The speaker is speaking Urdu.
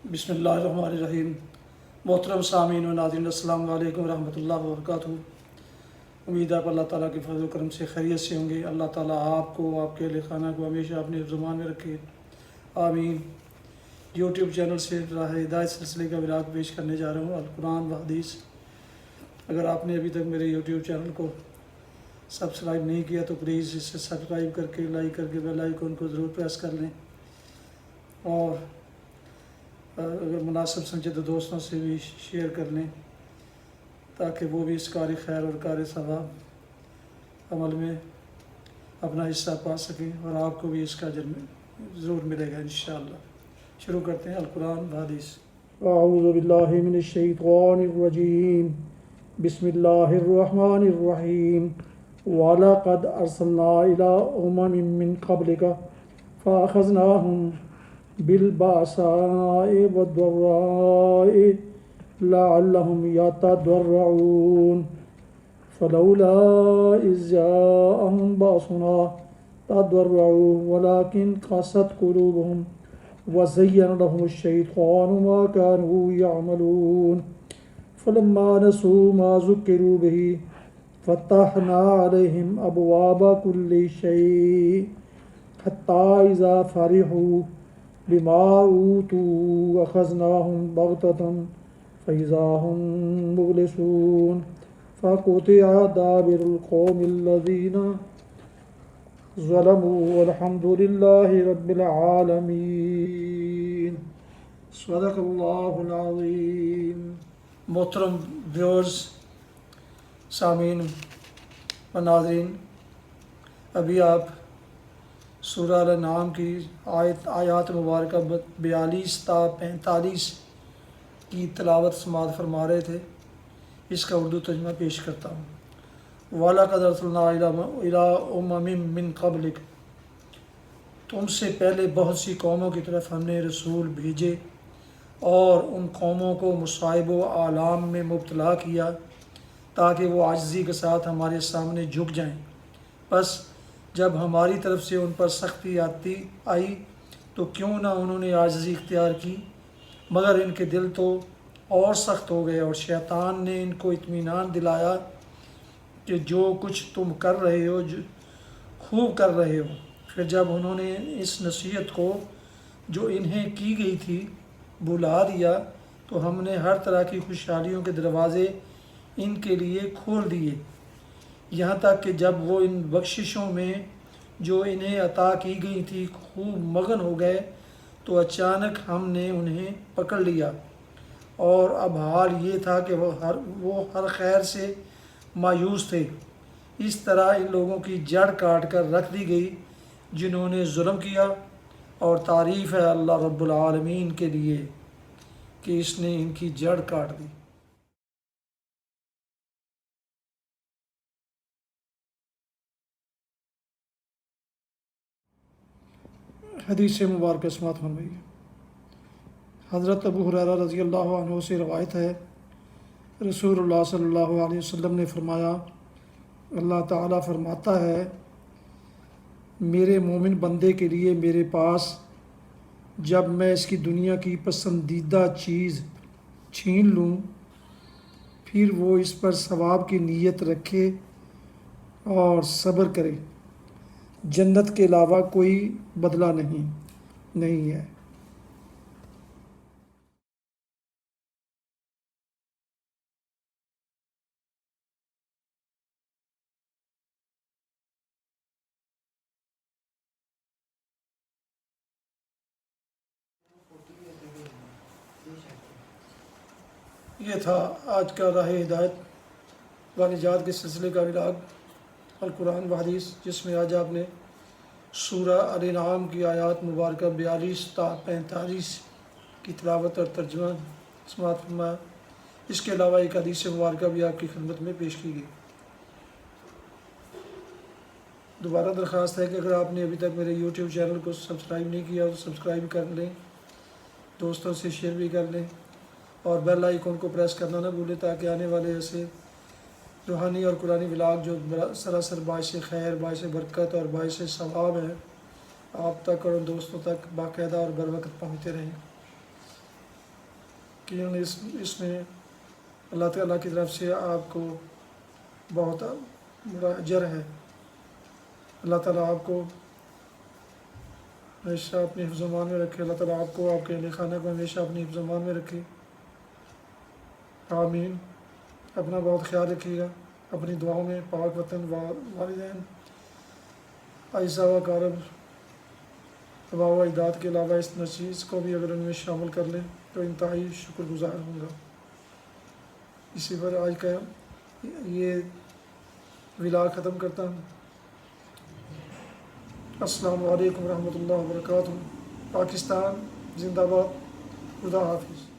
بسم اللہ الرحمن الرحیم۔ محترم سامعین و ناظرین، السلام علیکم ورحمۃ اللہ وبرکاتہ۔ امید ہے آپ اللہ تعالیٰ کے فضل و کرم سے خیریت سے ہوں گے۔ اللہ تعالیٰ آپ کو، آپ کے اہل خانہ کو ہمیشہ اپنے زمان میں رکھے، آمین۔ یوٹیوب چینل سے راہ ہدایت سلسلے کا ولاگ پیش کرنے جا رہا ہوں، القرآن و حدیث۔ اگر آپ نے ابھی تک میرے یوٹیوب چینل کو سبسکرائب نہیں کیا تو پلیز اسے سبسکرائب کر کے، لائک کر کے بیل آئیکن کو ضرور پریس کر لیں، اور اگر مناسب سمجھے تو دوستوں سے بھی شیئر کر لیں، تاکہ وہ بھی اس کار خیر اور کار ثواب عمل میں اپنا حصہ پا سکیں، اور آپ کو بھی اس کا اجر ضرور ملے گا انشاءاللہ۔ شروع کرتے ہیں القرآن و حدیث۔ اعوذ باللہ من الشیطان الرجیم، بسم اللہ الرحمن الرحیم۔ وَلَقَدْ أَرْسَلْنَا إِلَىٰ أُمَمٍ مِّن قَبْلِكَ فَأَخَذْنَاهُمْ بِالْبَأْسَاءِ وَالضَّرَّاءِ لَعَلَّهُمْ يَتَضَرَّعُونَ فَلَوْلَا إِذْ جَاءَهُمْ بَأْسُنَا تَضَرَّعُوا وَلَكِنْ قَسَتْ قُلُوبُهُمْ وَزَيَّنَ لَهُمُ الشَّيْطَانُ مَا كَانُوا يَعْمَلُونَ فَلَمَّا نَسُوا مَا ذُكِّرُوا بِهِ فَتَحْنَا عَلَيْهِمْ أَبْوَابَ كُلِّ شَيْءٍ حَتَّى إِذَا فَرِحُوا بِمَا أُوتُوا أَخَذْنَاهُمْ بَغْتَةً فَإِذَا هُمْ مُبْلِسُونَ فَقُطِعَ دَابِرُ الْقَوْمِ الَّذِينَ ظَلَمُوا وَالْحَمْدُ لِلَّهِ رَبِّ الْعَالَمِينَ۔ صدق اللہ العظیم۔ محترم ویورز، سامعین و ناظرین، ابھی آپ سورہ الانعام کی آیات مبارکہ 42 تا 45 کی تلاوت سماعت فرما رہے تھے۔ اس کا اردو ترجمہ پیش کرتا ہوں۔ وَلَقَدْ أَرْسَلْنَا إِلَىٰ أُمَمٍ مِّن قَبْلِكَ، تم سے پہلے بہت سی قوموں کی طرف ہم نے رسول بھیجے، اور ان قوموں کو مصائب و آلام میں مبتلا کیا تاکہ وہ عاجزی کے ساتھ ہمارے سامنے جھک جائیں۔ بس جب ہماری طرف سے ان پر سختی آئی تو کیوں نہ انہوں نے عاجزی اختیار کی، مگر ان کے دل تو اور سخت ہو گئے، اور شیطان نے ان کو اطمینان دلایا کہ جو کچھ تم کر رہے ہو خوب کر رہے ہو۔ پھر جب انہوں نے اس نصیحت کو جو انہیں کی گئی تھی بھلا دیا تو ہم نے ہر طرح کی خوشحالیوں کے دروازے ان کے لیے کھول دیے، یہاں تک کہ جب وہ ان بخششوں میں جو انہیں عطا کی گئی تھی خوب مگن ہو گئے تو اچانک ہم نے انہیں پکڑ لیا، اور اب حال یہ تھا کہ وہ ہر خیر سے مایوس تھے۔ اس طرح ان لوگوں کی جڑ کاٹ کر رکھ دی گئی جنہوں نے ظلم کیا، اور تعریف ہے اللہ رب العالمین کے لیے کہ اس نے ان کی جڑ کاٹ دی۔ حدیث مبارکہ سماعت فرمائیے۔ حضرت ابو ہریرہ رضی اللہ عنہ سے روایت ہے، رسول اللہ صلی اللہ علیہ وسلم نے فرمایا، اللہ تعالیٰ فرماتا ہے، میرے مومن بندے کے لیے میرے پاس جب میں اس کی دنیا کی پسندیدہ چیز چھین لوں پھر وہ اس پر ثواب کی نیت رکھے اور صبر کرے، جنت کے علاوہ کوئی بدلہ نہیں ہے۔ یہ تھا آج کا راہ ہدایت و نجات کے سلسلے کا ولاگ القرآن و حدیث، جس میں آج آپ نے سورہ الانعام کی آیات مبارکہ 42 تا 45 کی تلاوت اور ترجمہ سماعت فرمایا۔ اس کے علاوہ ایک حدیث مبارکہ بھی آپ کی خدمت میں پیش کی گئی۔ دوبارہ درخواست ہے کہ اگر آپ نے ابھی تک میرے یوٹیوب چینل کو سبسکرائب نہیں کیا تو سبسکرائب کر لیں، دوستوں سے شیئر بھی کر لیں، اور بیل آئیکن کو پریس کرنا نہ بھولیں تاکہ آنے والے ایسے روحانی اور قرآنی ولاگ جو سراسر باعث خیر، باعث برکت اور باعث ثواب ہیں، آپ تک اور ان دوستوں تک باقاعدہ اور بر وقت پہنچتے رہیں۔ کہ اس میں اللہ تعالیٰ کی طرف سے آپ کو بہت بڑا اجر ہے۔ اللہ تعالیٰ آپ کو ہمیشہ اپنی حفظ و امان میں رکھے، اللہ تعالیٰ آپ کو، آپ کے اہل خانہ کو ہمیشہ اپنی حفظ و امان میں رکھے، آمین۔ اپنا بہت خیال رکھیے گا، اپنی دعاؤں میں پاک وطن، والدین، اعزا و اقارب، آباء و اجداد کے علاوہ اس نشیز کو بھی اگر ان میں شامل کر لیں تو انتہائی شکر گزار ہوں گا۔ اسی پر آج کا یہ ولاگ ختم کرتا ہوں۔ السلام علیکم ورحمۃ اللہ وبرکاتہ۔ پاکستان زندہ باد، خدا حافظ۔